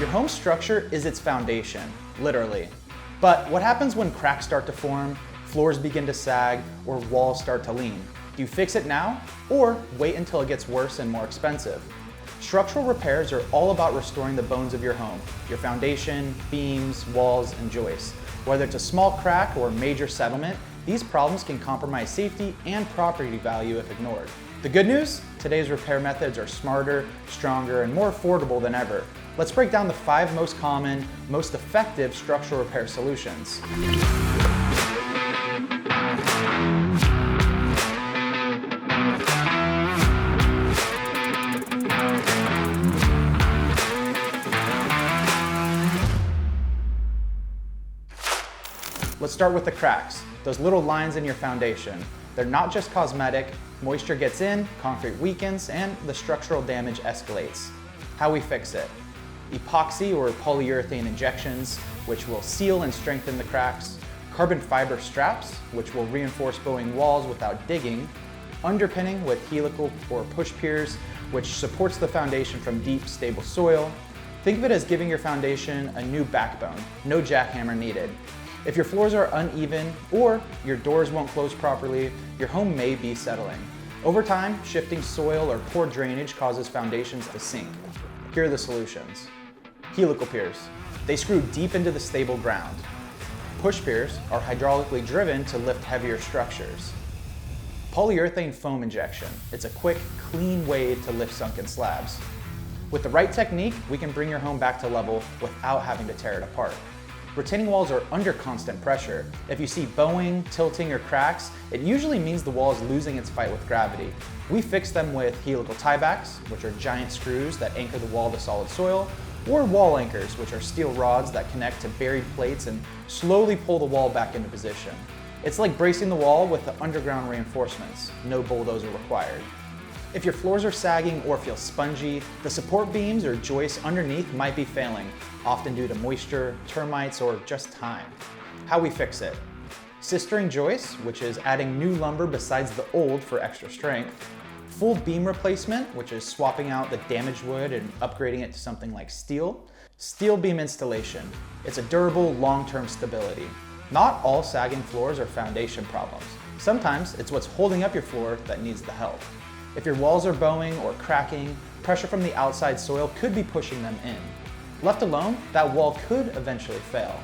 Your home structure is its foundation, literally. But what happens when cracks start to form, floors begin to sag, or walls start to lean? Do you fix it now, or wait until it gets worse and more expensive? Structural repairs are all about restoring the bones of your home, your foundation, beams, walls, and joists. Whether it's a small crack or major settlement, these problems can compromise safety and property value if ignored. The good news? Today's repair methods are smarter, stronger, and more affordable than ever. Let's break down the 5 most common, most effective structural repair solutions. Let's start with the cracks, those little lines in your foundation. They're not just cosmetic. Moisture gets in, concrete weakens, and the structural damage escalates. How we fix it? Epoxy or polyurethane injections, which will seal and strengthen the cracks. Carbon fiber straps, which will reinforce bowing walls without digging. Underpinning with helical or push piers, which supports the foundation from deep, stable soil. Think of it as giving your foundation a new backbone, no jackhammer needed. If your floors are uneven or your doors won't close properly, your home may be settling. Over time, shifting soil or poor drainage causes foundations to sink. Here are the solutions. Helical piers. They screw deep into the stable ground. Push piers are hydraulically driven to lift heavier structures. Polyurethane foam injection. It's a quick, clean way to lift sunken slabs. With the right technique, we can bring your home back to level without having to tear it apart. Retaining walls are under constant pressure. If you see bowing, tilting, or cracks, it usually means the wall is losing its fight with gravity. We fix them with helical tiebacks, which are giant screws that anchor the wall to solid soil, or wall anchors, which are steel rods that connect to buried plates and slowly pull the wall back into position. It's like bracing the wall with the underground reinforcements. No bulldozer required. If your floors are sagging or feel spongy, the support beams or joists underneath might be failing, often due to moisture, termites, or just time. How we fix it? Sistering joists, which is adding new lumber besides the old for extra strength. Full beam replacement, which is swapping out the damaged wood and upgrading it to something like steel. Steel beam installation. It's a durable, long-term stability. Not all sagging floors are foundation problems. Sometimes it's what's holding up your floor that needs the help. If your walls are bowing or cracking, pressure from the outside soil could be pushing them in. Left alone, that wall could eventually fail.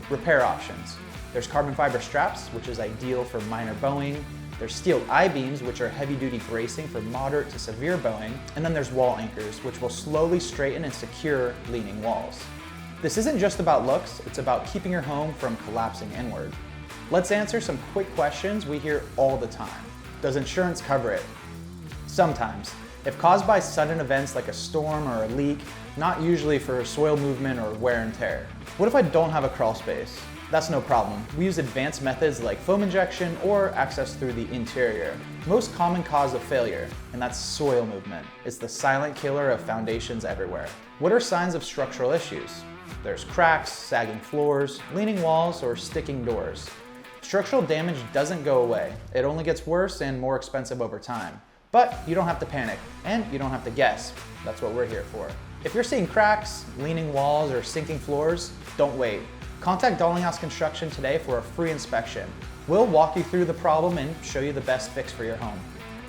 Repair options. There's carbon fiber straps, which is ideal for minor bowing. There's steel I-beams, which are heavy-duty bracing for moderate to severe bowing. And then there's wall anchors, which will slowly straighten and secure leaning walls. This isn't just about looks, it's about keeping your home from collapsing inward. Let's answer some quick questions we hear all the time. Does insurance cover it? Sometimes, if caused by sudden events like a storm or a leak, not usually for soil movement or wear and tear. What if I don't have a crawl space? That's no problem. We use advanced methods like foam injection or access through the interior. Most common cause of failure, and that's soil movement. It's the silent killer of foundations everywhere. What are signs of structural issues? There's cracks, sagging floors, leaning walls, or sticking doors. Structural damage doesn't go away. It only gets worse and more expensive over time. But you don't have to panic, and you don't have to guess. That's what we're here for. If you're seeing cracks, leaning walls, or sinking floors, don't wait. Contact Dalinghaus Construction today for a free inspection. We'll walk you through the problem and show you the best fix for your home.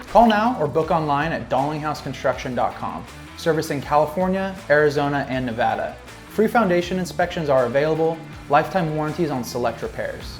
Call now or book online at dalinghausconstruction.com, servicing California, Arizona, and Nevada. Free foundation inspections are available, lifetime warranties on select repairs.